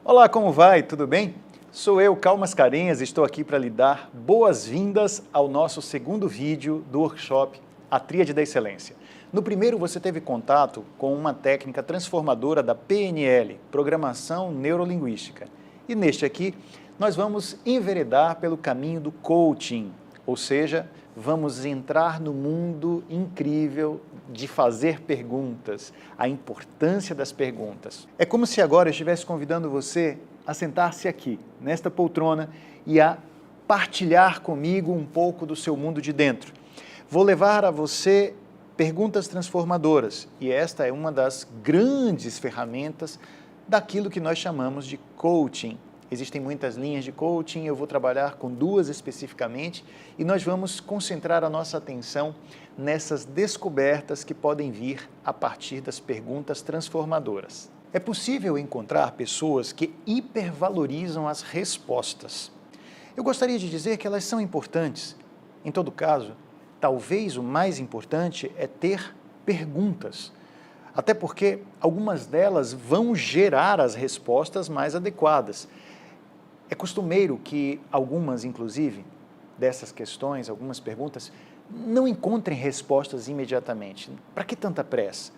Olá, como vai? Tudo bem? Sou eu, Cal Mascarenhas, estou aqui para lhe dar boas-vindas ao nosso segundo vídeo do workshop A Tríade da Excelência. No primeiro você teve contato com uma técnica transformadora da PNL, Programação Neurolinguística. E neste aqui nós vamos enveredar pelo caminho do coaching, ou seja, vamos entrar no mundo incrível de fazer perguntas, a importância das perguntas. É como se agora eu estivesse convidando você a sentar-se aqui, nesta poltrona, e a partilhar comigo um pouco do seu mundo de dentro. Vou levar a você perguntas transformadoras, e esta é uma das grandes ferramentas daquilo que nós chamamos de coaching. Existem muitas linhas de coaching, eu vou trabalhar com duas especificamente e nós vamos concentrar a nossa atenção nessas descobertas que podem vir a partir das perguntas transformadoras. É possível encontrar pessoas que hipervalorizam as respostas. Eu gostaria de dizer que elas são importantes. Em todo caso, talvez o mais importante é ter perguntas. Até porque algumas delas vão gerar as respostas mais adequadas. É costumeiro que algumas, inclusive, dessas questões, algumas perguntas, não encontrem respostas imediatamente. Para que tanta pressa?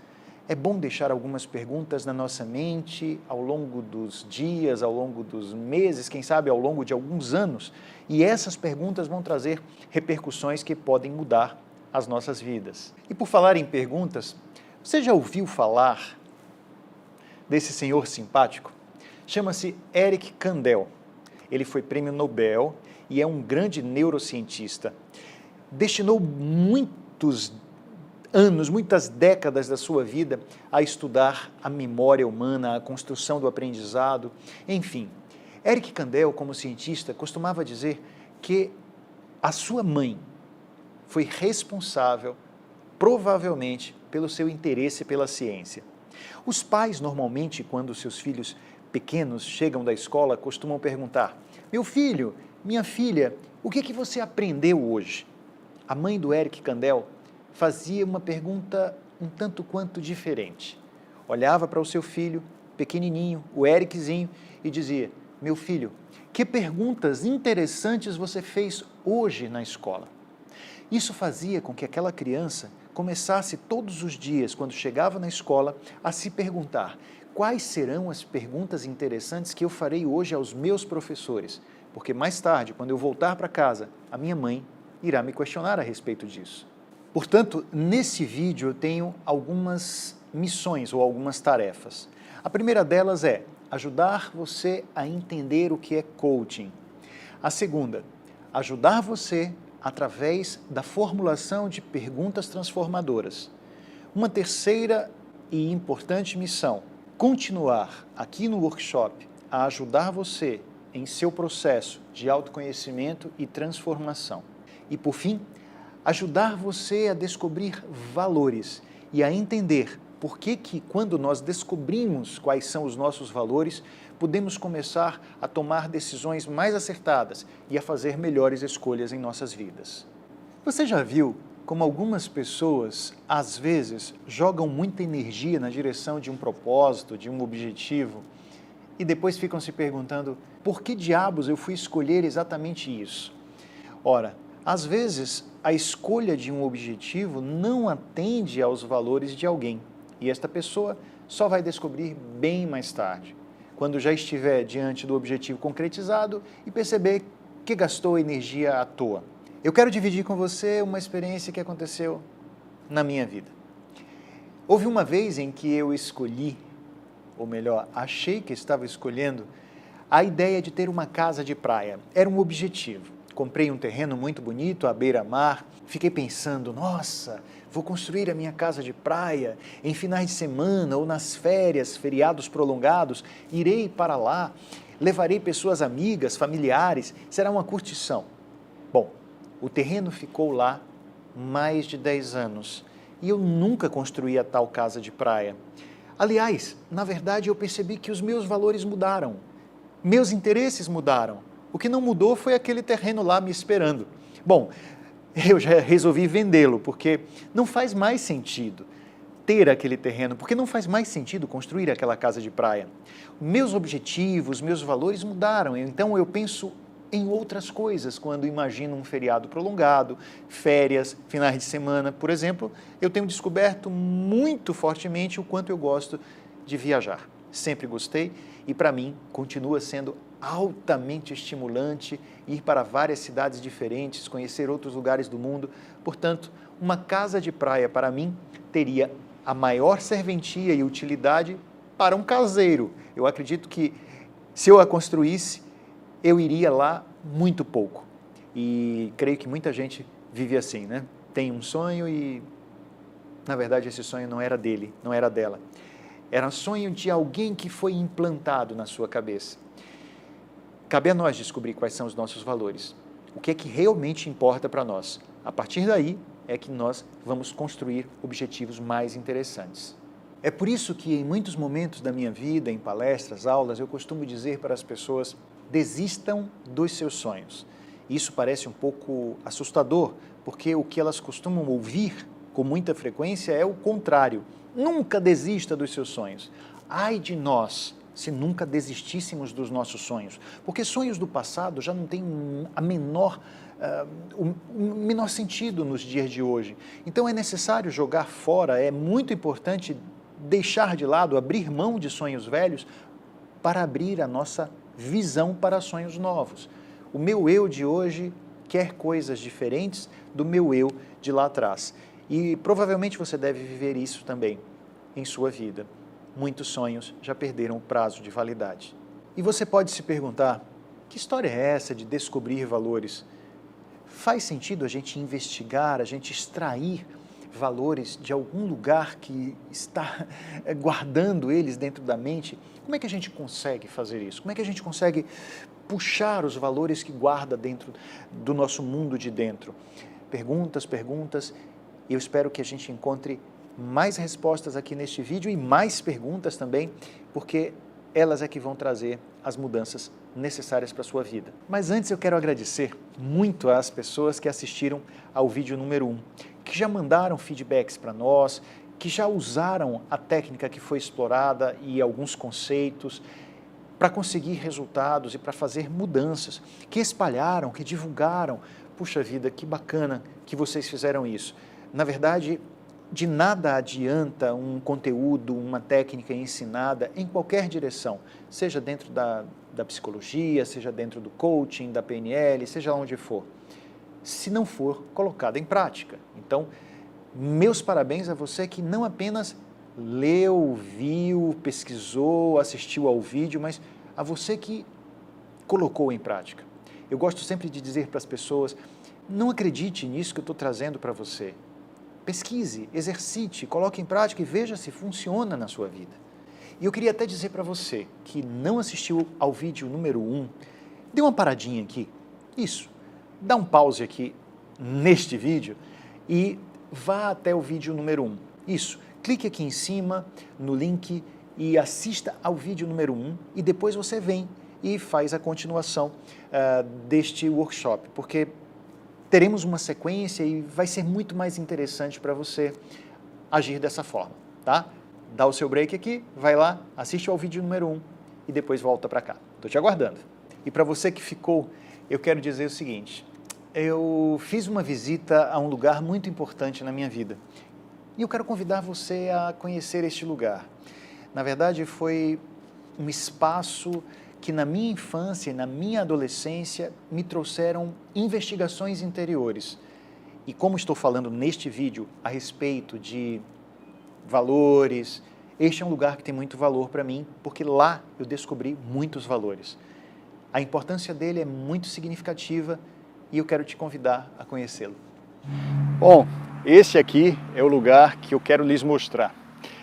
É bom deixar algumas perguntas na nossa mente ao longo dos dias, ao longo dos meses, quem sabe ao longo de alguns anos, e essas perguntas vão trazer repercussões que podem mudar as nossas vidas. E por falar em perguntas, você já ouviu falar desse senhor simpático? Chama-se Eric Kandel. Ele foi prêmio Nobel e é um grande neurocientista. Destinou muitos anos, muitas décadas da sua vida a estudar a memória humana, a construção do aprendizado, enfim. Eric Kandel, como cientista, costumava dizer que a sua mãe foi responsável, provavelmente, pelo seu interesse pela ciência. Os pais, normalmente, quando seus filhos pequenos chegam da escola, costumam perguntar: meu filho, minha filha, o que você aprendeu hoje? A mãe do Eric Kandel fazia uma pergunta um tanto quanto diferente. Olhava para o seu filho, pequenininho, o Ericzinho, e dizia: meu filho, que perguntas interessantes você fez hoje na escola? Isso fazia com que aquela criança começasse todos os dias, quando chegava na escola, a se perguntar: quais serão as perguntas interessantes que eu farei hoje aos meus professores? Porque mais tarde, quando eu voltar para casa, a minha mãe irá me questionar a respeito disso. Portanto, nesse vídeo eu tenho algumas missões ou algumas tarefas. A primeira delas é ajudar você a entender o que é coaching. A segunda, ajudar você através da formulação de perguntas transformadoras. Uma terceira e importante missão: continuar aqui no workshop a ajudar você em seu processo de autoconhecimento e transformação. E, por fim, ajudar você a descobrir valores e a entender por que quando nós descobrimos quais são os nossos valores, podemos começar a tomar decisões mais acertadas e a fazer melhores escolhas em nossas vidas. Você já viu como algumas pessoas, às vezes, jogam muita energia na direção de um propósito, de um objetivo, e depois ficam se perguntando: por que diabos eu fui escolher exatamente isso? Ora, às vezes, a escolha de um objetivo não atende aos valores de alguém, e esta pessoa só vai descobrir bem mais tarde, quando já estiver diante do objetivo concretizado e perceber que gastou energia à toa. Eu quero dividir com você uma experiência que aconteceu na minha vida. Houve uma vez em que eu escolhi, ou melhor, achei que estava escolhendo, a ideia de ter uma casa de praia. Era um objetivo. Comprei um terreno muito bonito, à beira-mar. Fiquei pensando: nossa, vou construir a minha casa de praia. Em finais de semana ou nas férias, feriados prolongados, irei para lá, levarei pessoas amigas, familiares, será uma curtição. Bom, o terreno ficou lá mais de 10 anos e eu nunca construí a tal casa de praia. Aliás, na verdade, eu percebi que os meus valores mudaram, meus interesses mudaram. O que não mudou foi aquele terreno lá me esperando. Bom, eu já resolvi vendê-lo, porque não faz mais sentido ter aquele terreno, porque não faz mais sentido construir aquela casa de praia. Meus objetivos, meus valores mudaram, então eu penso em outras coisas quando imagino um feriado prolongado, férias, finais de semana, por exemplo. Eu tenho descoberto muito fortemente o quanto eu gosto de viajar. Sempre gostei e para mim continua sendo altamente estimulante ir para várias cidades diferentes, conhecer outros lugares do mundo. Portanto, uma casa de praia para mim teria a maior serventia e utilidade para um caseiro. Eu acredito que se eu a construísse, eu iria lá muito pouco. E creio que muita gente vive assim, né? Tem um sonho e, na verdade, esse sonho não era dele, não era dela. Era um sonho de alguém que foi implantado na sua cabeça. Cabe a nós descobrir quais são os nossos valores. O que é que realmente importa para nós. A partir daí é que nós vamos construir objetivos mais interessantes. É por isso que em muitos momentos da minha vida, em palestras, aulas, eu costumo dizer para as pessoas: desistam dos seus sonhos. Isso parece um pouco assustador, porque o que elas costumam ouvir com muita frequência é o contrário. Nunca desista dos seus sonhos. Ai de nós se nunca desistíssemos dos nossos sonhos, porque sonhos do passado já não têm o menor sentido nos dias de hoje. Então é necessário jogar fora, é muito importante deixar de lado, abrir mão de sonhos velhos para abrir a nossa visão para sonhos novos. O meu eu de hoje quer coisas diferentes do meu eu de lá atrás. E provavelmente você deve viver isso também em sua vida. Muitos sonhos já perderam o prazo de validade. E você pode se perguntar: que história é essa de descobrir valores? Faz sentido a gente investigar, a gente extrair valores de algum lugar que está guardando eles dentro da mente? Como é que a gente consegue fazer isso? Como é que a gente consegue puxar os valores que guarda dentro do nosso mundo de dentro? Perguntas, perguntas. Eu espero que a gente encontre mais respostas aqui neste vídeo e mais perguntas também, porque elas é que vão trazer as mudanças necessárias para a sua vida. Mas antes eu quero agradecer muito às pessoas que assistiram ao vídeo número 1, que já mandaram feedbacks para nós, que já usaram a técnica que foi explorada e alguns conceitos para conseguir resultados e para fazer mudanças, que espalharam, que divulgaram. Puxa vida, que bacana que vocês fizeram isso. Na verdade, de nada adianta um conteúdo, uma técnica ensinada em qualquer direção, seja dentro da psicologia, seja dentro do coaching, da PNL, seja onde for, se não for colocada em prática. Então, meus parabéns a você que não apenas leu, viu, pesquisou, assistiu ao vídeo, mas a você que colocou em prática. Eu gosto sempre de dizer para as pessoas: não acredite nisso que eu estou trazendo para você. Pesquise, exercite, coloque em prática e veja se funciona na sua vida. E eu queria até dizer para você que não assistiu ao vídeo número 1, dê uma paradinha aqui, isso, dá um pause aqui neste vídeo e vá até o vídeo número 1. Isso, clique aqui em cima no link e assista ao vídeo número 1 e depois você vem e faz a continuação deste workshop, porque teremos uma sequência e vai ser muito mais interessante para você agir dessa forma, tá? Dá o seu break aqui, vai lá, assiste ao vídeo número 1 e depois volta para cá. Estou te aguardando. E para você que ficou, eu quero dizer o seguinte: eu fiz uma visita a um lugar muito importante na minha vida e eu quero convidar você a conhecer este lugar. Na verdade, foi um espaço que na minha infância e na minha adolescência me trouxeram investigações interiores. E como estou falando neste vídeo a respeito de valores, este é um lugar que tem muito valor para mim, porque lá eu descobri muitos valores. A importância dele é muito significativa e eu quero te convidar a conhecê-lo. Bom, este aqui é o lugar que eu quero lhes mostrar.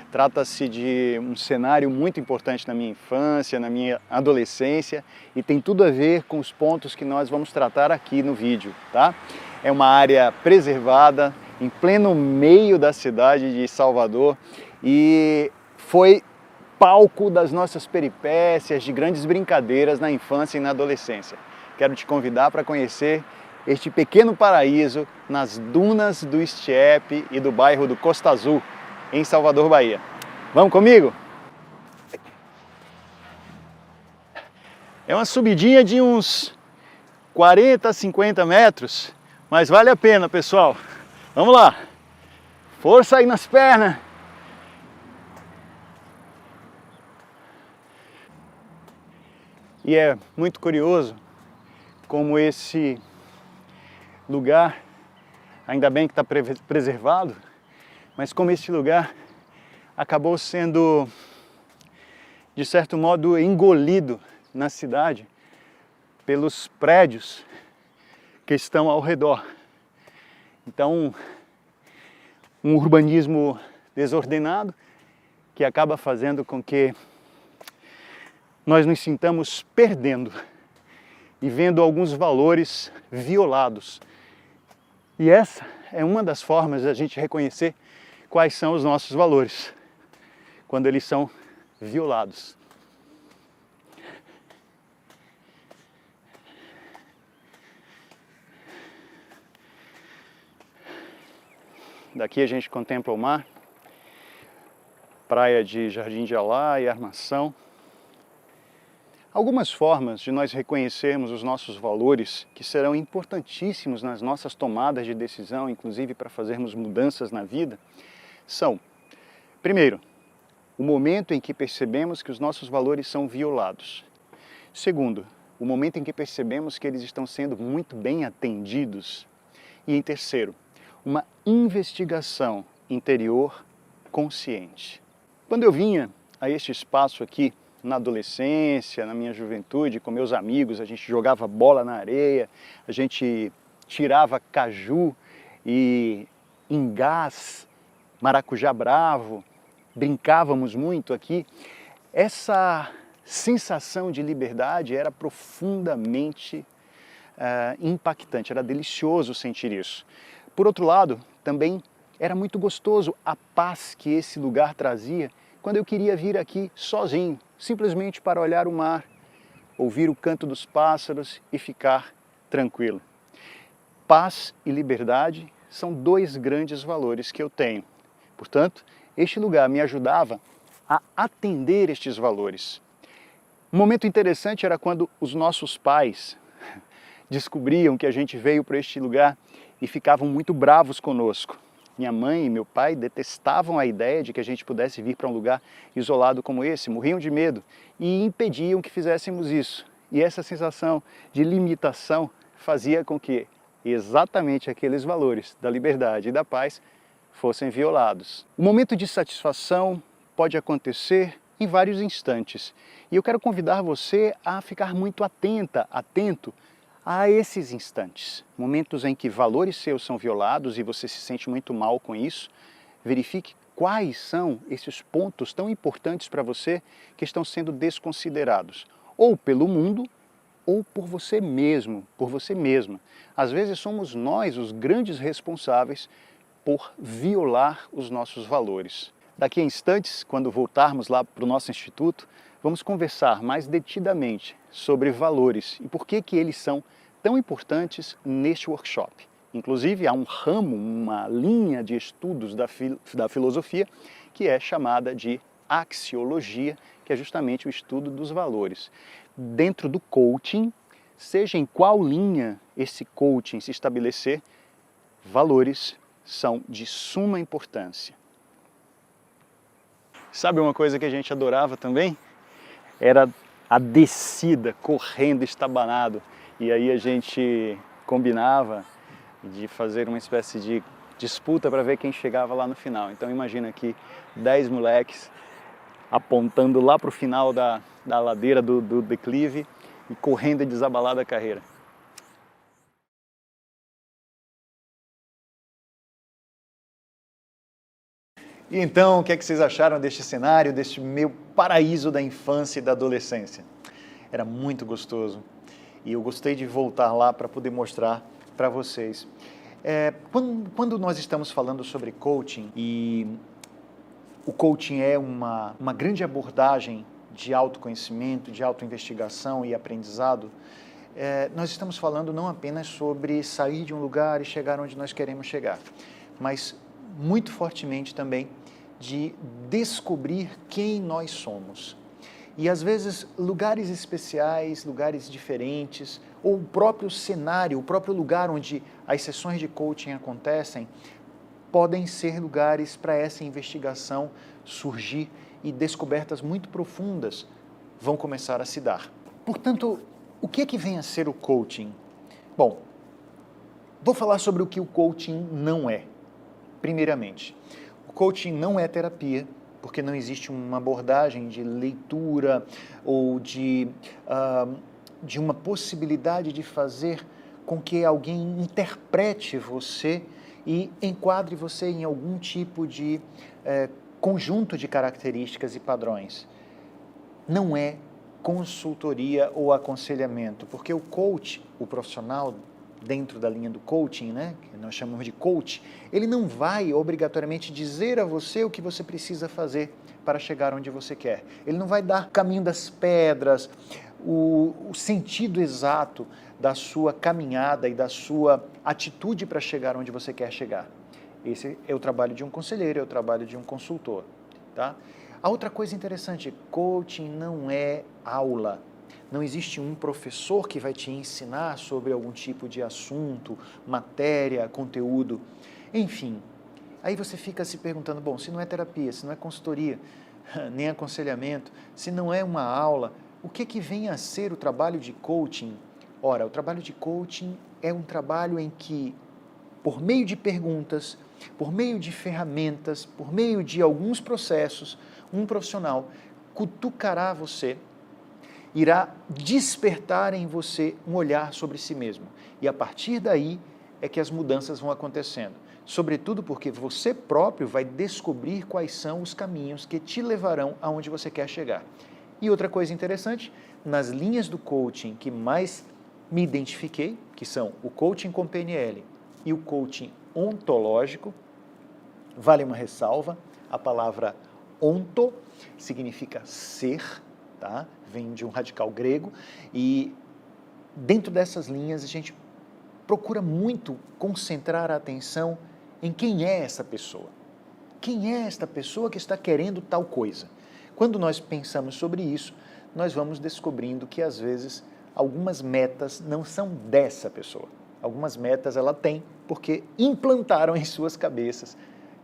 Trata-se de um cenário muito importante na minha infância, na minha adolescência e tem tudo a ver com os pontos que nós vamos tratar aqui no vídeo, tá? É uma área preservada, em pleno meio da cidade de Salvador e foi palco das nossas peripécias, de grandes brincadeiras na infância e na adolescência. Quero te convidar para conhecer este pequeno paraíso nas dunas do Estiépe e do bairro do Costa Azul. em Salvador, Bahia. Vamos comigo? É uma subidinha de uns 40 a 50 metros, mas vale a pena, pessoal. Vamos lá. Força aí nas pernas. E é muito curioso como esse lugar, ainda bem que está preservado, mas como esse lugar acabou sendo, de certo modo, engolido na cidade pelos prédios que estão ao redor. Então, um urbanismo desordenado que acaba fazendo com que nós nos sintamos perdendo e vendo alguns valores violados. E essa é uma das formas de a gente reconhecer quais são os nossos valores, quando eles são violados. Daqui a gente contempla o mar, praia de Jardim de Alá e Armação. Algumas formas de nós reconhecermos os nossos valores que serão importantíssimos nas nossas tomadas de decisão, inclusive para fazermos mudanças na vida, são, primeiro, o momento em que percebemos que os nossos valores são violados. Segundo, o momento em que percebemos que eles estão sendo muito bem atendidos. E em terceiro, uma investigação interior consciente. Quando eu vinha a este espaço aqui, na adolescência, na minha juventude, com meus amigos, a gente jogava bola na areia, a gente tirava caju e ingás, maracujá bravo, brincávamos muito aqui. Essa sensação de liberdade era profundamente impactante, era delicioso sentir isso. Por outro lado, também era muito gostoso a paz que esse lugar trazia quando eu queria vir aqui sozinho, simplesmente para olhar o mar, ouvir o canto dos pássaros e ficar tranquilo. Paz e liberdade são dois grandes valores que eu tenho. Portanto, este lugar me ajudava a atender estes valores. Um momento interessante era quando os nossos pais descobriam que a gente veio para este lugar e ficavam muito bravos conosco. Minha mãe e meu pai detestavam a ideia de que a gente pudesse vir para um lugar isolado como esse, morriam de medo e impediam que fizéssemos isso. E essa sensação de limitação fazia com que exatamente aqueles valores da liberdade e da paz fossem violados. O momento de satisfação pode acontecer em vários instantes. E eu quero convidar você a ficar muito atento a esses instantes, momentos em que valores seus são violados e você se sente muito mal com isso. Verifique quais são esses pontos tão importantes para você que estão sendo desconsiderados, ou pelo mundo, ou por você mesmo, por você mesma. Às vezes somos nós os grandes responsáveis por violar os nossos valores. Daqui a instantes, quando voltarmos lá para o nosso instituto, vamos conversar mais detidamente sobre valores e por que eles são tão importantes neste workshop. Inclusive, há um ramo, uma linha de estudos da filosofia que é chamada de axiologia, que é justamente o estudo dos valores. Dentro do coaching, seja em qual linha esse coaching se estabelecer, valores são de suma importância. Sabe uma coisa que a gente adorava também? Era a descida, correndo estabanado. E aí a gente combinava de fazer uma espécie de disputa para ver quem chegava lá no final. Então imagina aqui 10 moleques apontando lá para o final da ladeira do declive e correndo e desabalada a carreira. E então, o que é que vocês acharam deste cenário, deste meu paraíso da infância e da adolescência? Era muito gostoso e eu gostei de voltar lá para poder mostrar para vocês. Quando nós estamos falando sobre coaching, e o coaching é uma grande abordagem de autoconhecimento, de autoinvestigação e aprendizado, nós estamos falando não apenas sobre sair de um lugar e chegar onde nós queremos chegar, mas muito fortemente também de descobrir quem nós somos. E às vezes lugares especiais, lugares diferentes, ou o próprio cenário, o próprio lugar onde as sessões de coaching acontecem, podem ser lugares para essa investigação surgir e descobertas muito profundas vão começar a se dar. Portanto, o que é que vem a ser o coaching? Bom, vou falar sobre o que o coaching não é. Primeiramente, o coaching não é terapia, porque não existe uma abordagem de leitura ou de uma possibilidade de fazer com que alguém interprete você e enquadre você em algum tipo de conjunto de características e padrões. Não é consultoria ou aconselhamento, porque o coach, o profissional dentro da linha do coaching, né, que nós chamamos de coach, ele não vai obrigatoriamente dizer a você o que você precisa fazer para chegar onde você quer. Ele não vai dar o caminho das pedras, o sentido exato da sua caminhada e da sua atitude para chegar onde você quer chegar. Esse é o trabalho de um conselheiro, é o trabalho de um consultor, tá? A outra coisa interessante, coaching não é aula. Não existe um professor que vai te ensinar sobre algum tipo de assunto, matéria, conteúdo, enfim. Aí você fica se perguntando, bom, se não é terapia, se não é consultoria, nem aconselhamento, se não é uma aula, o que vem a ser o trabalho de coaching? Ora, o trabalho de coaching é um trabalho em que, por meio de perguntas, por meio de ferramentas, por meio de alguns processos, um profissional cutucará você, irá despertar em você um olhar sobre si mesmo. E a partir daí é que as mudanças vão acontecendo. Sobretudo porque você próprio vai descobrir quais são os caminhos que te levarão aonde você quer chegar. E outra coisa interessante, nas linhas do coaching que mais me identifiquei, que são o coaching com PNL e o coaching ontológico, vale uma ressalva, a palavra onto significa ser, tá? Vem de um radical grego, e dentro dessas linhas a gente procura muito concentrar a atenção em quem é essa pessoa. Quem é esta pessoa que está querendo tal coisa? Quando nós pensamos sobre isso, nós vamos descobrindo que às vezes algumas metas não são dessa pessoa. Algumas metas ela tem porque implantaram em suas cabeças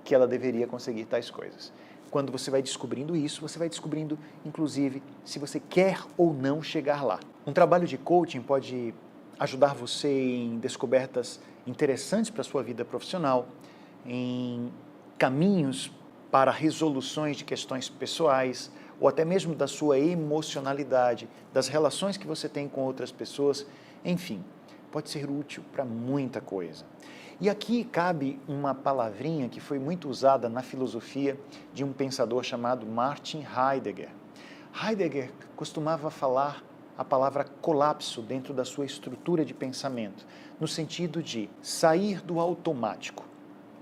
que ela deveria conseguir tais coisas. Quando você vai descobrindo isso, você vai descobrindo, inclusive, se você quer ou não chegar lá. Um trabalho de coaching pode ajudar você em descobertas interessantes para a sua vida profissional, em caminhos para resoluções de questões pessoais, ou até mesmo da sua emocionalidade, das relações que você tem com outras pessoas, enfim, pode ser útil para muita coisa. E aqui cabe uma palavrinha que foi muito usada na filosofia de um pensador chamado Martin Heidegger. Heidegger costumava falar a palavra colapso dentro da sua estrutura de pensamento, no sentido de sair do automático.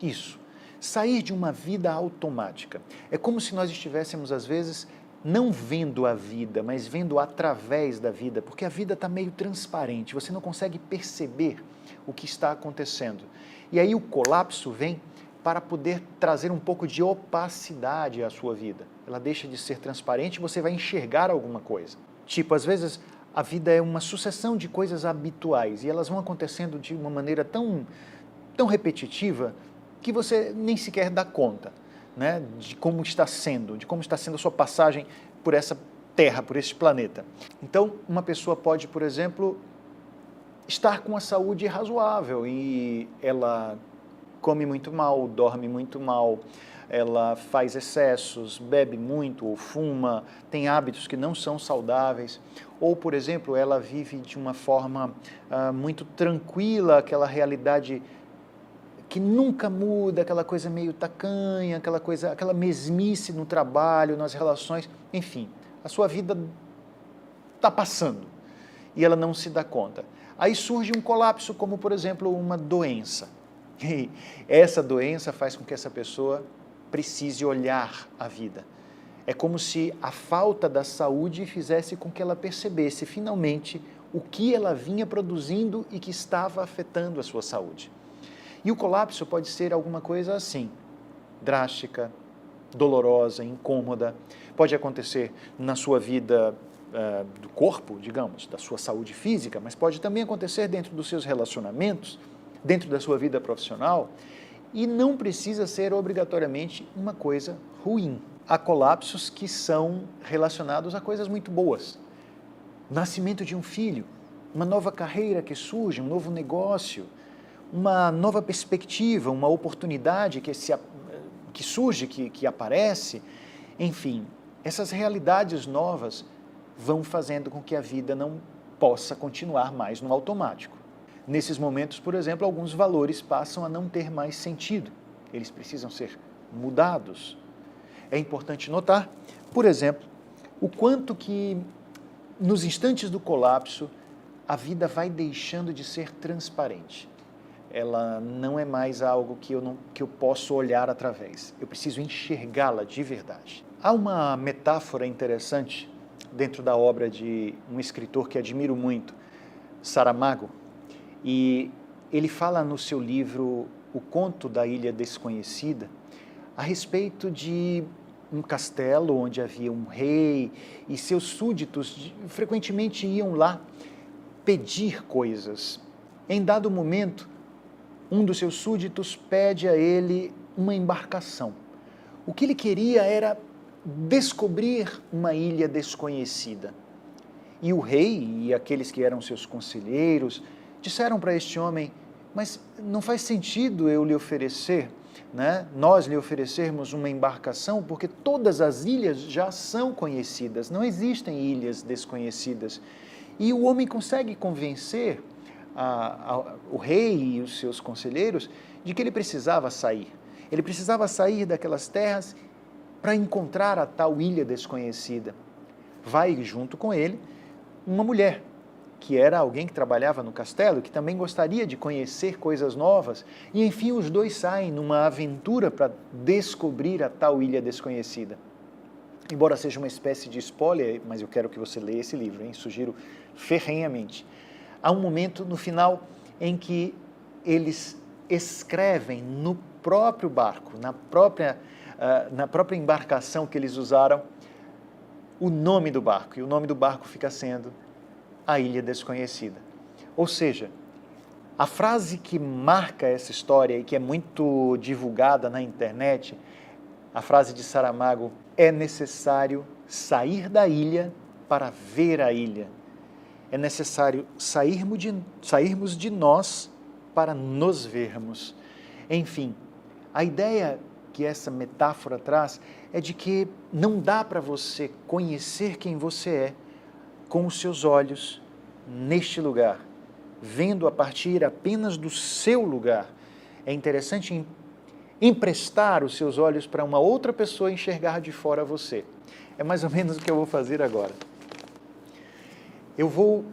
Isso, sair de uma vida automática. É como se nós estivéssemos, às vezes, não vendo a vida, mas vendo através da vida, porque a vida está meio transparente, você não consegue perceber o que está acontecendo. E aí o colapso vem para poder trazer um pouco de opacidade à sua vida. Ela deixa de ser transparente e você vai enxergar alguma coisa. Tipo, às vezes a vida é uma sucessão de coisas habituais e elas vão acontecendo de uma maneira tão repetitiva que você nem sequer dá conta, né, de como está sendo a sua passagem por essa Terra, por este planeta. Então, uma pessoa pode, por exemplo, estar com a saúde razoável e ela come muito mal, dorme muito mal, ela faz excessos, bebe muito ou fuma, tem hábitos que não são saudáveis, ou, por exemplo, ela vive de uma forma muito tranquila, aquela realidade que nunca muda, aquela coisa meio tacanha, aquela mesmice no trabalho, nas relações, enfim, a sua vida está passando e ela não se dá conta. Aí surge um colapso, como, por exemplo, uma doença. E essa doença faz com que essa pessoa precise olhar a vida. É como se a falta da saúde fizesse com que ela percebesse, finalmente, o que ela vinha produzindo e que estava afetando a sua saúde. E o colapso pode ser alguma coisa assim, drástica, dolorosa, incômoda. Pode acontecer na sua vida do corpo, digamos, da sua saúde física, mas pode também acontecer dentro dos seus relacionamentos, dentro da sua vida profissional, e não precisa ser obrigatoriamente uma coisa ruim. Há colapsos que são relacionados a coisas muito boas. Nascimento de um filho, uma nova carreira que surge, um novo negócio, uma nova perspectiva, uma oportunidade que surge, que aparece. Enfim, essas realidades novas vão fazendo com que a vida não possa continuar mais no automático. Nesses momentos, por exemplo, alguns valores passam a não ter mais sentido. Eles precisam ser mudados. É importante notar, por exemplo, o quanto que nos instantes do colapso a vida vai deixando de ser transparente. Ela não é mais algo que eu posso olhar através. Eu preciso enxergá-la de verdade. Há uma metáfora interessante dentro da obra de um escritor que admiro muito, Saramago, e ele fala no seu livro O Conto da Ilha Desconhecida a respeito de um castelo onde havia um rei e seus súditos frequentemente iam lá pedir coisas. Em dado momento, um dos seus súditos pede a ele uma embarcação. O que ele queria era descobrir uma ilha desconhecida. E o rei e aqueles que eram seus conselheiros disseram para este homem: mas não faz sentido eu lhe oferecer, nós lhe oferecermos uma embarcação, porque todas as ilhas já são conhecidas, não existem ilhas desconhecidas. E o homem consegue convencer o rei e os seus conselheiros de que ele precisava sair. Ele precisava sair daquelas terras para encontrar a tal ilha desconhecida. Vai junto com ele uma mulher, que era alguém que trabalhava no castelo, que também gostaria de conhecer coisas novas, e enfim os dois saem numa aventura para descobrir a tal ilha desconhecida. Embora seja uma espécie de spoiler, mas eu quero que você leia esse livro, hein? Sugiro ferrenhamente. Há um momento no final em que eles escrevem no próprio barco, na própria embarcação que eles usaram, o nome do barco, e o nome do barco fica sendo A Ilha Desconhecida. Ou seja, a frase que marca essa história e que é muito divulgada na internet, a frase de Saramago: é necessário sair da ilha para ver a ilha. É necessário sairmos de nós para nos vermos. Enfim, a ideia que essa metáfora traz é de que não dá para você conhecer quem você é com os seus olhos neste lugar, vendo a partir apenas do seu lugar. É interessante emprestar os seus olhos para uma outra pessoa enxergar de fora você. É mais ou menos o que eu vou fazer agora. Eu vou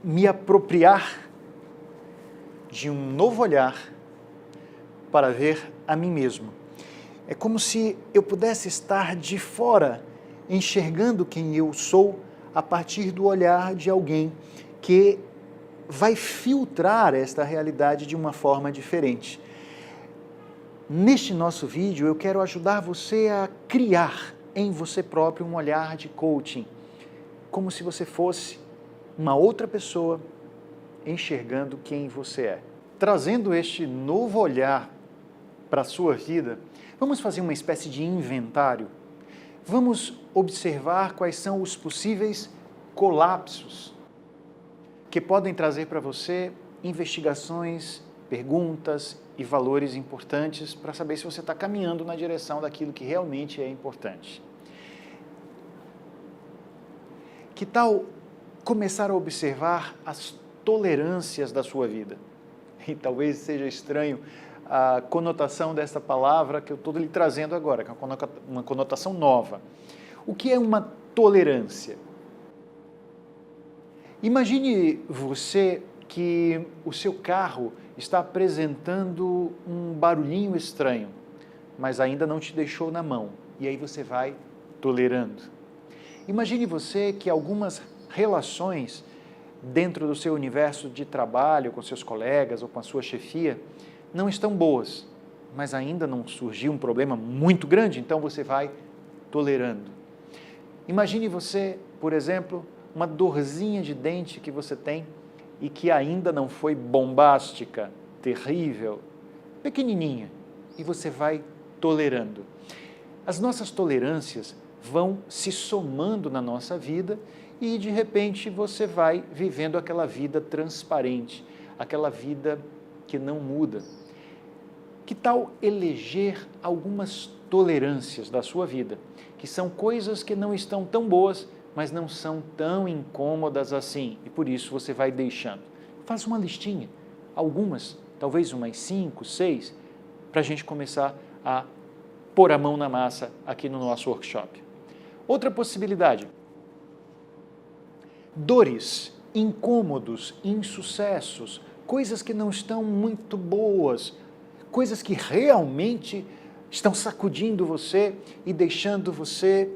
me apropriar de um novo olhar para ver a mim mesmo. É como se eu pudesse estar de fora, enxergando quem eu sou a partir do olhar de alguém que vai filtrar esta realidade de uma forma diferente. Neste nosso vídeo, eu quero ajudar você a criar em você próprio um olhar de coaching, como se você fosse uma outra pessoa enxergando quem você é. Trazendo este novo olhar para a sua vida, vamos fazer uma espécie de inventário. Vamos observar quais são os possíveis colapsos que podem trazer para você investigações, perguntas e valores importantes para saber se você está caminhando na direção daquilo que realmente é importante. Que tal começar a observar as tolerâncias da sua vida? E talvez seja estranho a conotação dessa palavra que eu estou lhe trazendo agora, que é uma conotação nova. O que é uma tolerância? Imagine você que o seu carro está apresentando um barulhinho estranho, mas ainda não te deixou na mão, e aí você vai tolerando. Imagine você que algumas relações dentro do seu universo de trabalho, com seus colegas ou com a sua chefia, não estão boas, mas ainda não surgiu um problema muito grande, então você vai tolerando. Imagine você, por exemplo, uma dorzinha de dente que você tem e que ainda não foi bombástica, terrível, pequenininha, e você vai tolerando. As nossas tolerâncias vão se somando na nossa vida e, de repente, você vai vivendo aquela vida transparente, aquela vida que não muda. Que tal eleger algumas tolerâncias da sua vida, que são coisas que não estão tão boas, mas não são tão incômodas assim, e por isso você vai deixando. Faz uma listinha, algumas, talvez umas 5, 6, para a gente começar a pôr a mão na massa aqui no nosso workshop. Outra possibilidade, dores, incômodos, insucessos, coisas que não estão muito boas, coisas que realmente estão sacudindo você e deixando você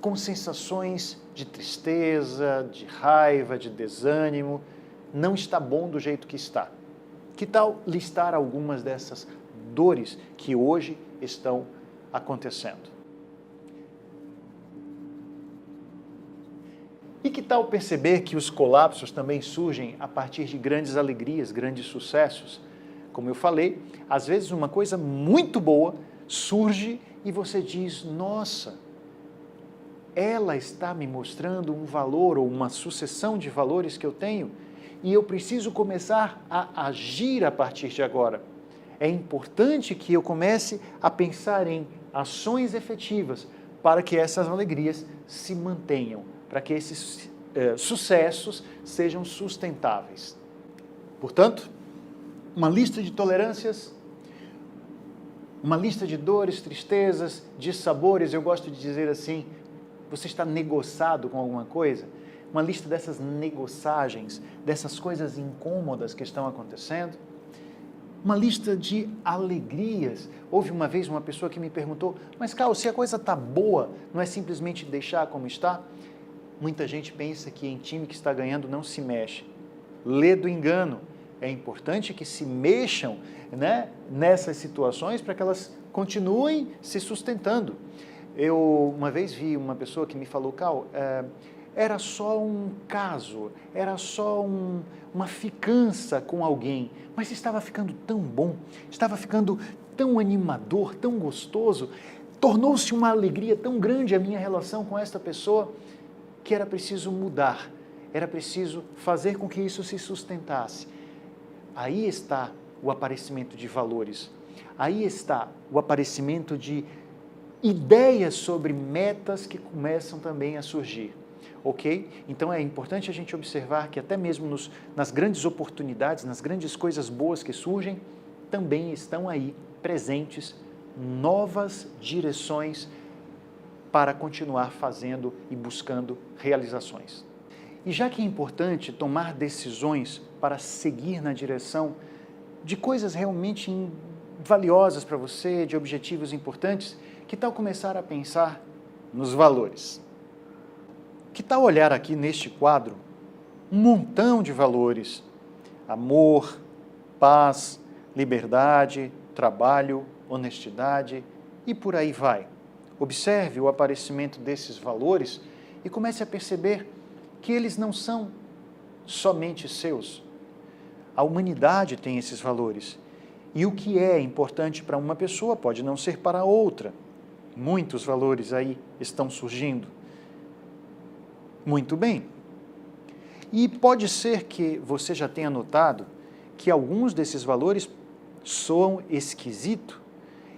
com sensações de tristeza, de raiva, de desânimo, não está bom do jeito que está. Que tal listar algumas dessas dores que hoje estão acontecendo? E que tal perceber que os colapsos também surgem a partir de grandes alegrias, grandes sucessos? Como eu falei, às vezes uma coisa muito boa surge e você diz, nossa, ela está me mostrando um valor ou uma sucessão de valores que eu tenho e eu preciso começar a agir a partir de agora. É importante que eu comece a pensar em ações efetivas para que essas alegrias se mantenham, para que esses sucessos sejam sustentáveis. Portanto, uma lista de tolerâncias, uma lista de dores, tristezas, dissabores, eu gosto de dizer assim, você está negociado com alguma coisa? Uma lista dessas negociagens, dessas coisas incômodas que estão acontecendo. Uma lista de alegrias. Houve uma vez uma pessoa que me perguntou, mas Carlos, se a coisa está boa, não é simplesmente deixar como está? Muita gente pensa que em time que está ganhando não se mexe. Lê do engano. É importante que se mexam, né, nessas situações para que elas continuem se sustentando. Eu uma vez vi uma pessoa que me falou, Cal, era só um caso, era só uma ficança com alguém, mas estava ficando tão bom, estava ficando tão animador, tão gostoso, tornou-se uma alegria tão grande a minha relação com esta pessoa, que era preciso mudar, era preciso fazer com que isso se sustentasse. Aí está o aparecimento de valores, aí está o aparecimento de ideias sobre metas que começam também a surgir, ok? Então é importante a gente observar que até mesmo nas grandes oportunidades, nas grandes coisas boas que surgem, também estão aí presentes novas direções para continuar fazendo e buscando realizações. E já que é importante tomar decisões para seguir na direção de coisas realmente valiosas para você, de objetivos importantes, que tal começar a pensar nos valores? Que tal olhar aqui neste quadro um montão de valores? Amor, paz, liberdade, trabalho, honestidade e por aí vai. Observe o aparecimento desses valores e comece a perceber que eles não são somente seus. A humanidade tem esses valores. E o que é importante para uma pessoa pode não ser para outra. Muitos valores aí estão surgindo. Muito bem. E pode ser que você já tenha notado que alguns desses valores soam esquisitos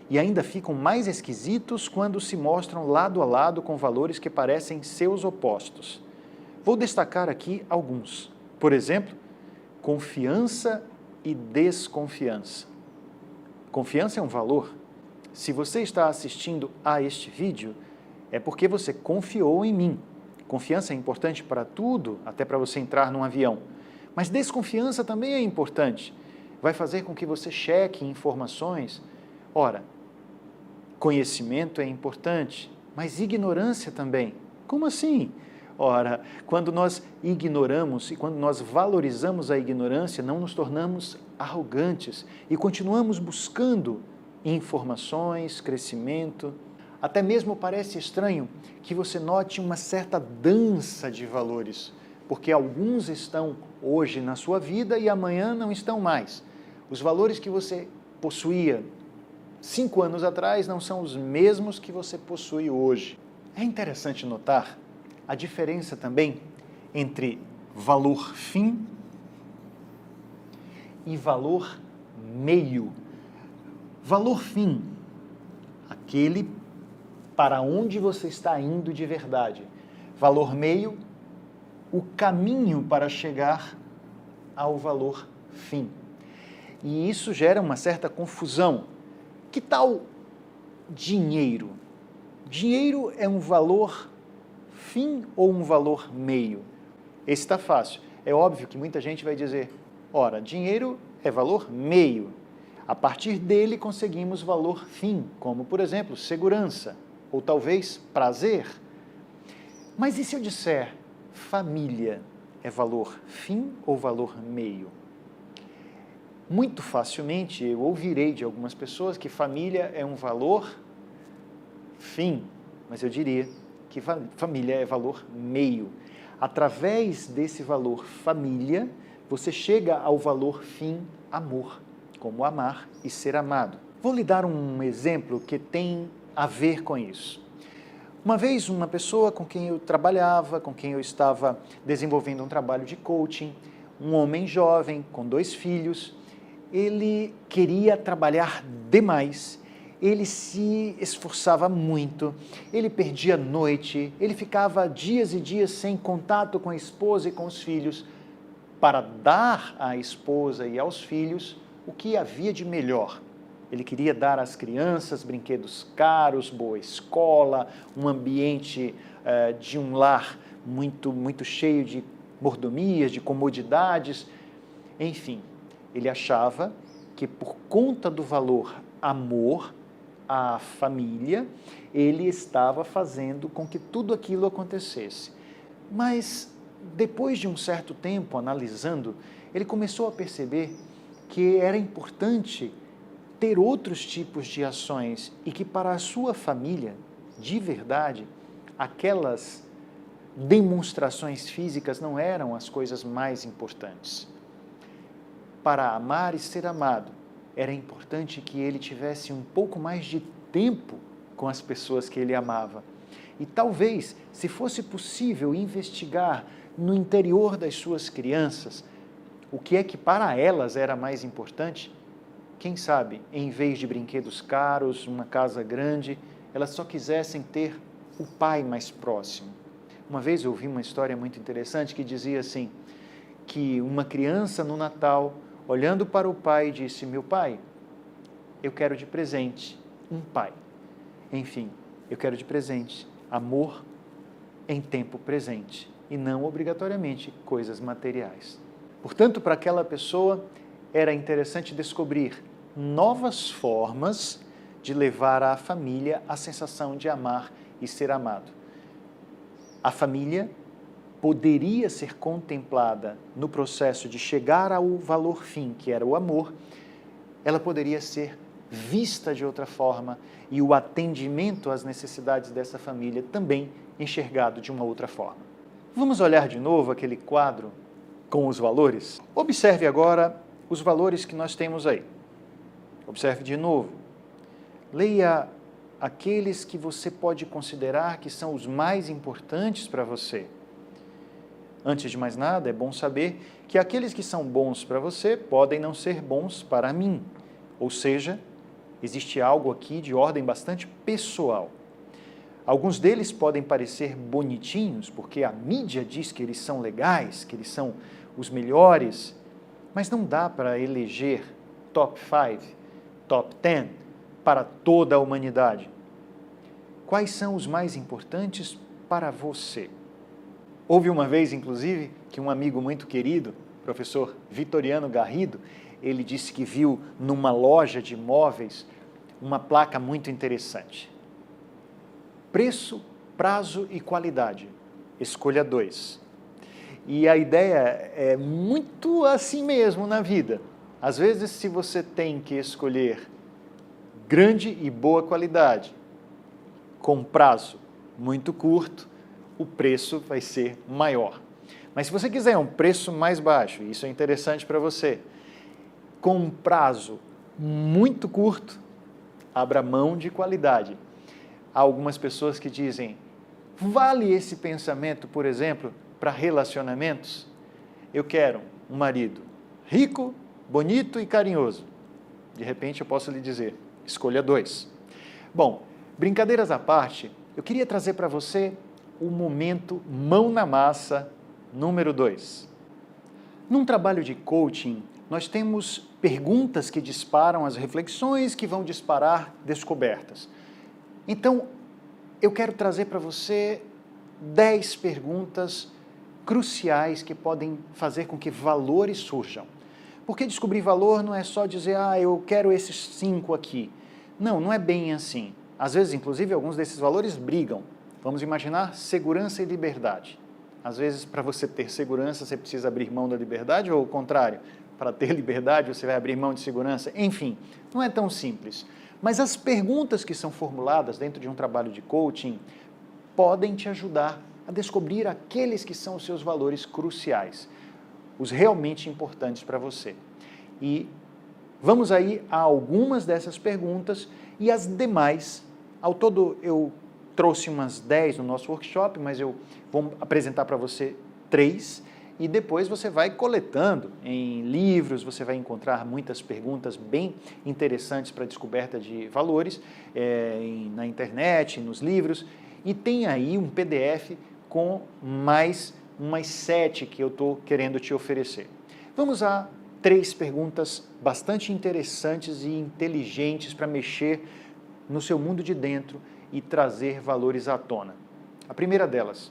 e ainda ficam mais esquisitos quando se mostram lado a lado com valores que parecem seus opostos. Vou destacar aqui alguns. Por exemplo, confiança e desconfiança. Confiança é um valor. Se você está assistindo a este vídeo, é porque você confiou em mim. Confiança é importante para tudo, até para você entrar num avião. Mas desconfiança também é importante. Vai fazer com que você cheque informações. Ora, conhecimento é importante, mas ignorância também. Como assim? Ora, quando nós ignoramos e quando nós valorizamos a ignorância, não nos tornamos arrogantes e continuamos buscando informações, crescimento. Até mesmo parece estranho que você note uma certa dança de valores, porque alguns estão hoje na sua vida e amanhã não estão mais. Os valores que você possuía 5 anos atrás não são os mesmos que você possui hoje. É interessante notar a diferença também entre valor fim e valor meio. Valor fim, aquele para onde você está indo de verdade. Valor meio, o caminho para chegar ao valor fim. E isso gera uma certa confusão. Que tal dinheiro? Dinheiro é um valor fim ou um valor meio? Esse está fácil. É óbvio que muita gente vai dizer, ora, dinheiro é valor meio. A partir dele conseguimos valor fim, como, por exemplo, segurança, ou talvez prazer. Mas e se eu disser família é valor fim ou valor meio? Muito facilmente eu ouvirei de algumas pessoas que família é um valor fim, mas eu diria que família é valor meio. Através desse valor família, você chega ao valor fim amor, como amar e ser amado. Vou lhe dar um exemplo que tem a ver com isso. Uma vez, uma pessoa com quem eu trabalhava, com quem eu estava desenvolvendo um trabalho de coaching, um homem jovem com 2 filhos, ele queria trabalhar demais, ele se esforçava muito, ele perdia a noite, ele ficava dias e dias sem contato com a esposa e com os filhos, para dar à esposa e aos filhos o que havia de melhor. Ele queria dar às crianças brinquedos caros, boa escola, um ambiente de um lar muito cheio de mordomias, de comodidades, enfim. Ele achava que por conta do valor amor à família, ele estava fazendo com que tudo aquilo acontecesse. Mas depois de um certo tempo analisando, ele começou a perceber que era importante ter outros tipos de ações e que para a sua família, de verdade, aquelas demonstrações físicas não eram as coisas mais importantes. Para amar e ser amado, era importante que ele tivesse um pouco mais de tempo com as pessoas que ele amava. E talvez, se fosse possível investigar no interior das suas crianças, o que é que para elas era mais importante, quem sabe, em vez de brinquedos caros, uma casa grande, elas só quisessem ter o pai mais próximo. Uma vez eu ouvi uma história muito interessante que dizia assim, que uma criança no Natal, olhando para o pai, disse, meu pai, eu quero de presente um pai. Enfim, eu quero de presente amor em tempo presente e não obrigatoriamente coisas materiais. Portanto, para aquela pessoa, era interessante descobrir novas formas de levar à família a sensação de amar e ser amado. A família poderia ser contemplada no processo de chegar ao valor fim, que era o amor, ela poderia ser vista de outra forma e o atendimento às necessidades dessa família também enxergado de uma outra forma. Vamos olhar de novo aquele quadro com os valores? Observe agora os valores que nós temos aí. Observe de novo. Leia aqueles que você pode considerar que são os mais importantes para você. Antes de mais nada, é bom saber que aqueles que são bons para você podem não ser bons para mim. Ou seja, existe algo aqui de ordem bastante pessoal. Alguns deles podem parecer bonitinhos, porque a mídia diz que eles são legais, que eles são os melhores, mas não dá para eleger top 5, top 10 para toda a humanidade. Quais são os mais importantes para você? Houve uma vez, inclusive, que um amigo muito querido, professor Vitoriano Garrido, ele disse que viu numa loja de móveis uma placa muito interessante. Preço, prazo e qualidade. Escolha 2. E a ideia é muito assim mesmo na vida. Às vezes, se você tem que escolher grande e boa qualidade, com prazo muito curto, o preço vai ser maior. Mas se você quiser um preço mais baixo, isso é interessante para você, com um prazo muito curto, abra mão de qualidade. Há algumas pessoas que dizem, vale esse pensamento, por exemplo, para relacionamentos? Eu quero um marido rico, bonito e carinhoso. De repente eu posso lhe dizer, escolha 2. Bom, brincadeiras à parte, eu queria trazer para você o momento mão na massa número 2. Num trabalho de coaching, nós temos perguntas que disparam as reflexões que vão disparar descobertas. Então, eu quero trazer para você 10 perguntas cruciais que podem fazer com que valores surjam. Porque descobrir valor não é só dizer, eu quero esses 5 aqui. Não, não é bem assim. Às vezes, inclusive, alguns desses valores brigam. Vamos imaginar segurança e liberdade. Às vezes, para você ter segurança, você precisa abrir mão da liberdade, ou o contrário, para ter liberdade, você vai abrir mão de segurança. Enfim, não é tão simples. Mas as perguntas que são formuladas dentro de um trabalho de coaching podem te ajudar a descobrir aqueles que são os seus valores cruciais, os realmente importantes para você. E vamos aí a algumas dessas perguntas e as demais. Ao todo, eu trouxe umas 10 no nosso workshop, mas eu vou apresentar para você 3 e depois você vai coletando em livros, você vai encontrar muitas perguntas bem interessantes para a descoberta de valores na internet, nos livros, e tem aí um PDF com mais umas 7 que eu estou querendo te oferecer. Vamos a 3 perguntas bastante interessantes e inteligentes para mexer no seu mundo de dentro e trazer valores à tona. A primeira delas,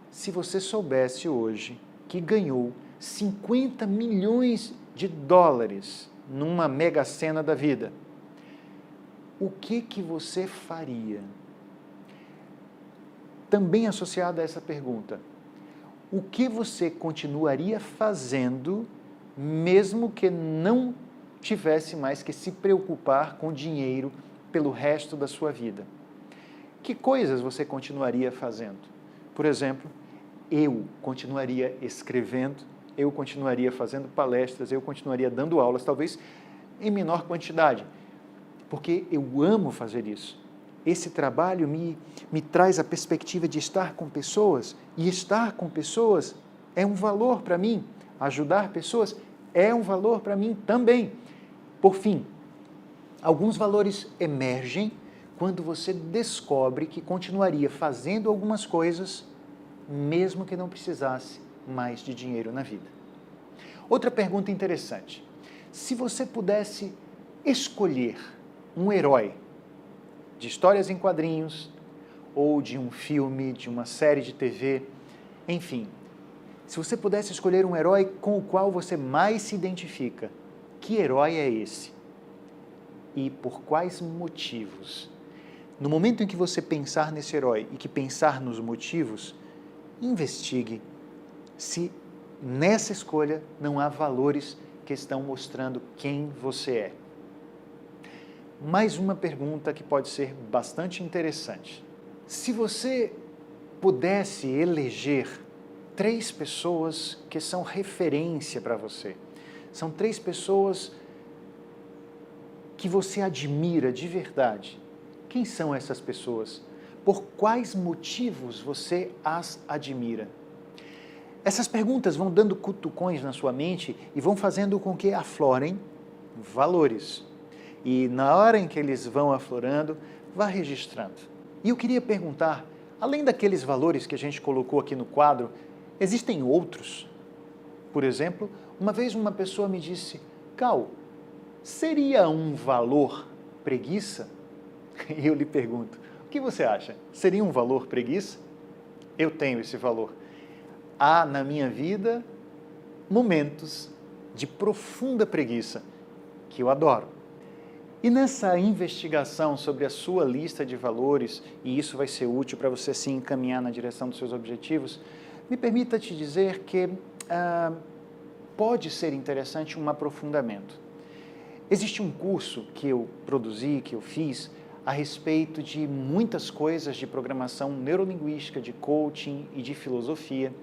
se você soubesse hoje que ganhou 50 milhões de dólares numa mega sena da vida, o que você faria? Também associado a essa pergunta, o que você continuaria fazendo mesmo que não tivesse mais que se preocupar com dinheiro pelo resto da sua vida? Que coisas você continuaria fazendo? Por exemplo, eu continuaria escrevendo, eu continuaria fazendo palestras, eu continuaria dando aulas, talvez em menor quantidade, porque eu amo fazer isso. Esse trabalho me traz a perspectiva de estar com pessoas, e estar com pessoas é um valor para mim. Ajudar pessoas é um valor para mim também. Por fim, alguns valores emergem quando você descobre que continuaria fazendo algumas coisas, mesmo que não precisasse mais de dinheiro na vida. Outra pergunta interessante. Se você pudesse escolher um herói de histórias em quadrinhos, ou de um filme, de uma série de TV, enfim, se você pudesse escolher um herói com o qual você mais se identifica, que herói é esse? E por quais motivos? No momento em que você pensar nesse herói e que pensar nos motivos, investigue se nessa escolha não há valores que estão mostrando quem você é. Mais uma pergunta que pode ser bastante interessante. Se você pudesse eleger 3 pessoas que são referência para você, são 3 pessoas que você admira de verdade, quem são essas pessoas? Por quais motivos você as admira? Essas perguntas vão dando cutucões na sua mente e vão fazendo com que aflorem valores. E na hora em que eles vão aflorando, vá registrando. E eu queria perguntar, além daqueles valores que a gente colocou aqui no quadro, existem outros? Por exemplo, uma vez uma pessoa me disse, Cal, seria um valor preguiça? E eu lhe pergunto, o que você acha? Seria um valor preguiça? Eu tenho esse valor. Há na minha vida momentos de profunda preguiça que eu adoro. E nessa investigação sobre a sua lista de valores, e isso vai ser útil para você se encaminhar na direção dos seus objetivos, me permita te dizer que pode ser interessante um aprofundamento. Existe um curso que eu produzi, que eu fiz, a respeito de muitas coisas de programação neurolinguística, de coaching e de filosofia,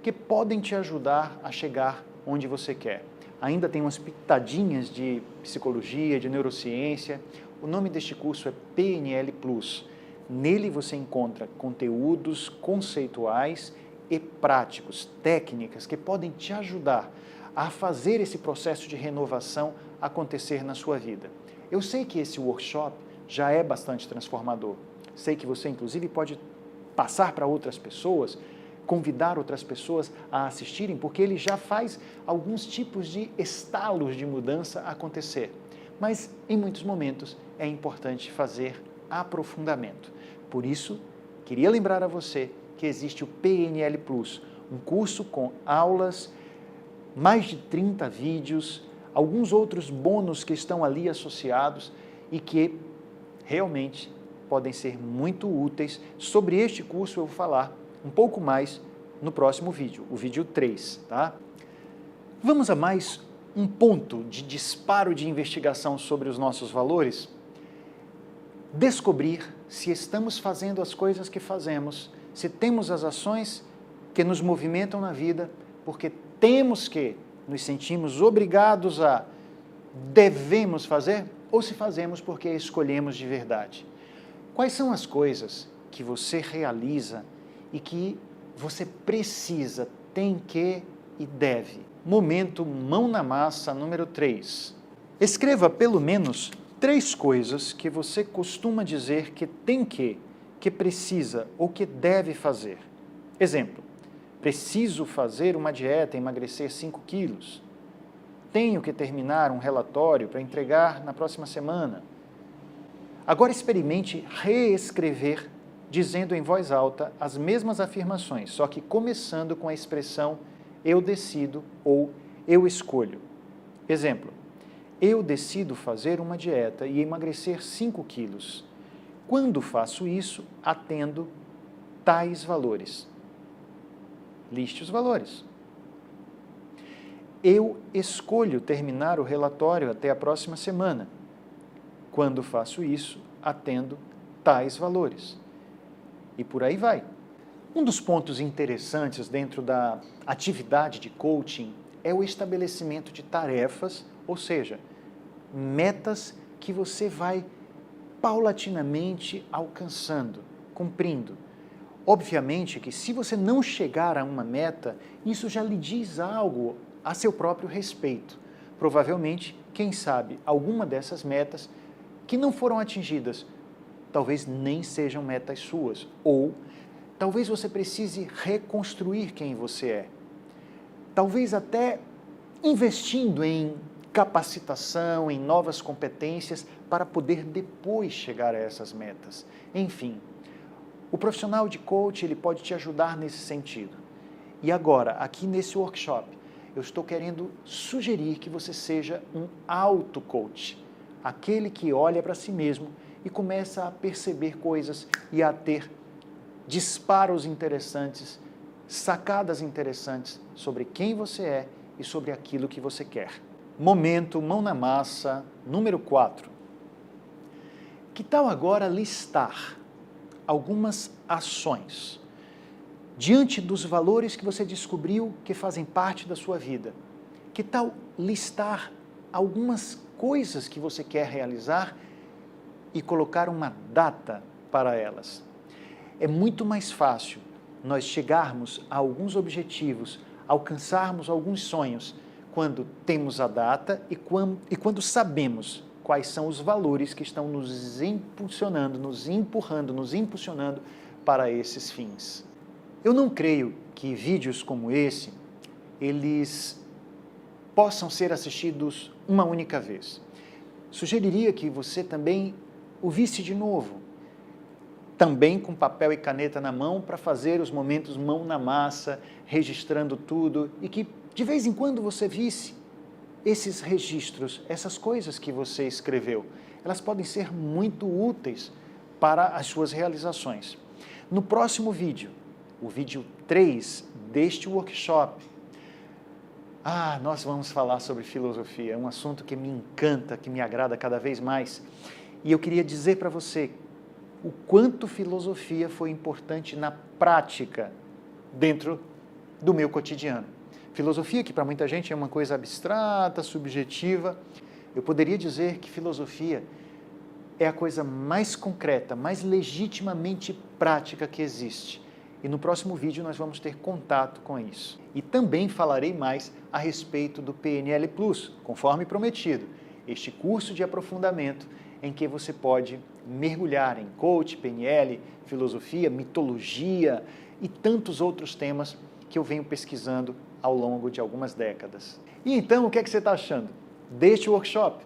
que podem te ajudar a chegar onde você quer. Ainda tem umas pitadinhas de psicologia, de neurociência. O nome deste curso é PNL Plus. Nele você encontra conteúdos conceituais e práticos, técnicas que podem te ajudar a fazer esse processo de renovação acontecer na sua vida. Eu sei que esse workshop já é bastante transformador. Sei que você, inclusive, pode passar para outras pessoas, convidar outras pessoas a assistirem, porque ele já faz alguns tipos de estalos de mudança acontecer. Mas, em muitos momentos, é importante fazer aprofundamento. Por isso, queria lembrar a você que existe o PNL Plus, um curso com aulas, mais de 30 vídeos, alguns outros bônus que estão ali associados e que realmente podem ser muito úteis. Sobre este curso eu vou falar um pouco mais no próximo vídeo, o vídeo 3, tá? Vamos a mais um ponto de disparo de investigação sobre os nossos valores? Descobrir se estamos fazendo as coisas que fazemos, se temos as ações que nos movimentam na vida, porque temos que, nos sentimos obrigados a, devemos fazer, ou se fazemos porque escolhemos de verdade. Quais são as coisas que você realiza e que você precisa, tem que e deve? Momento mão na massa número 3. Escreva pelo menos 3 coisas que você costuma dizer que tem que precisa ou que deve fazer. Exemplo, preciso fazer uma dieta e emagrecer 5 quilos. Tenho que terminar um relatório para entregar na próxima semana. Agora experimente reescrever, dizendo em voz alta as mesmas afirmações, só que começando com a expressão eu decido ou eu escolho. Exemplo, eu decido fazer uma dieta e emagrecer 5 quilos. Quando faço isso, atendo tais valores. Liste os valores. Eu escolho terminar o relatório até a próxima semana. Quando faço isso, atendo tais valores. E por aí vai. Um dos pontos interessantes dentro da atividade de coaching é o estabelecimento de tarefas, ou seja, metas que você vai paulatinamente alcançando, cumprindo. Obviamente que se você não chegar a uma meta, isso já lhe diz algo a seu próprio respeito. Provavelmente, quem sabe, alguma dessas metas que não foram atingidas, talvez nem sejam metas suas, ou talvez você precise reconstruir quem você é. Talvez até investindo em capacitação, em novas competências, para poder depois chegar a essas metas. Enfim, o profissional de coach, ele pode te ajudar nesse sentido. E agora, aqui nesse workshop, eu estou querendo sugerir que você seja um auto-coach, aquele que olha para si mesmo e começa a perceber coisas e a ter disparos interessantes, sacadas interessantes sobre quem você é e sobre aquilo que você quer. Momento mão na massa número 4. Que tal agora listar algumas ações diante dos valores que você descobriu que fazem parte da sua vida? Que tal listar algumas coisas que você quer realizar e colocar uma data para elas? É muito mais fácil nós chegarmos a alguns objetivos, alcançarmos alguns sonhos, quando temos a data e quando sabemos quais são os valores que estão nos impulsionando, nos empurrando, nos impulsionando para esses fins. Eu não creio que vídeos como esse, eles possam ser assistidos uma única vez. Sugeriria que você também o visse de novo, também com papel e caneta na mão para fazer os momentos mão na massa, registrando tudo e que de vez em quando você visse esses registros, essas coisas que você escreveu. Elas podem ser muito úteis para as suas realizações. No próximo vídeo, o vídeo 3 deste workshop, Nós vamos falar sobre filosofia, é um assunto que me encanta, que me agrada cada vez mais. E eu queria dizer para você o quanto filosofia foi importante na prática dentro do meu cotidiano. Filosofia, que para muita gente é uma coisa abstrata, subjetiva, eu poderia dizer que filosofia é a coisa mais concreta, mais legitimamente prática que existe. E no próximo vídeo nós vamos ter contato com isso. E também falarei mais a respeito do PNL Plus, conforme prometido, este curso de aprofundamento em que você pode mergulhar em coach, PNL, filosofia, mitologia e tantos outros temas que eu venho pesquisando ao longo de algumas décadas. E então, o que é que você está achando deste workshop?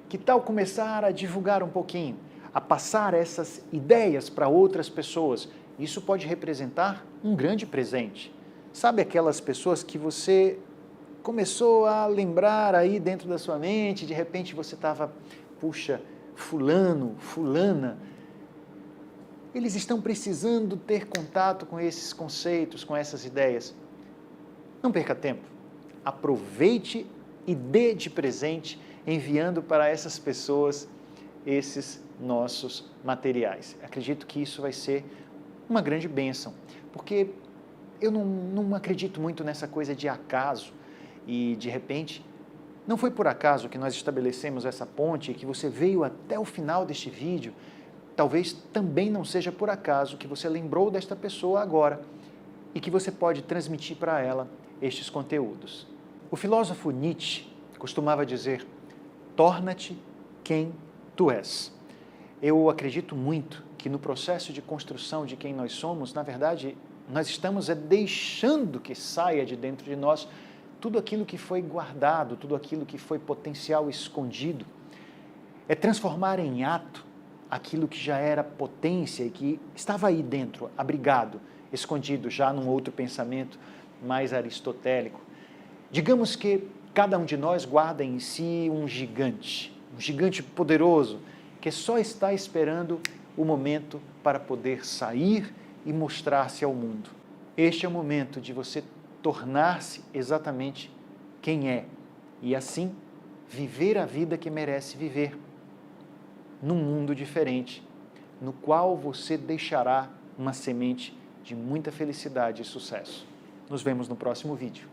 Que tal começar a divulgar um pouquinho, a passar essas ideias para outras pessoas? Isso pode representar um grande presente. Sabe aquelas pessoas que você começou a lembrar aí dentro da sua mente, de repente você estava, puxa, fulano, fulana, eles estão precisando ter contato com esses conceitos, com essas ideias. Não perca tempo, aproveite e dê de presente, enviando para essas pessoas esses nossos materiais. Acredito que isso vai ser uma grande bênção, porque eu não acredito muito nessa coisa de acaso e, de repente, não foi por acaso que nós estabelecemos essa ponte e que você veio até o final deste vídeo. Talvez também não seja por acaso que você lembrou desta pessoa agora e que você pode transmitir para ela estes conteúdos. O filósofo Nietzsche costumava dizer: torna-te quem tu és. Eu acredito muito que no processo de construção de quem nós somos, na verdade, nós estamos deixando que saia de dentro de nós tudo aquilo que foi guardado, tudo aquilo que foi potencial escondido. É transformar em ato aquilo que já era potência e que estava aí dentro, abrigado, escondido já num outro pensamento mais aristotélico. Digamos que cada um de nós guarda em si um gigante poderoso, que só está esperando o momento para poder sair e mostrar-se ao mundo. Este é o momento de você tornar-se exatamente quem é e assim viver a vida que merece viver num mundo diferente, no qual você deixará uma semente de muita felicidade e sucesso. Nos vemos no próximo vídeo.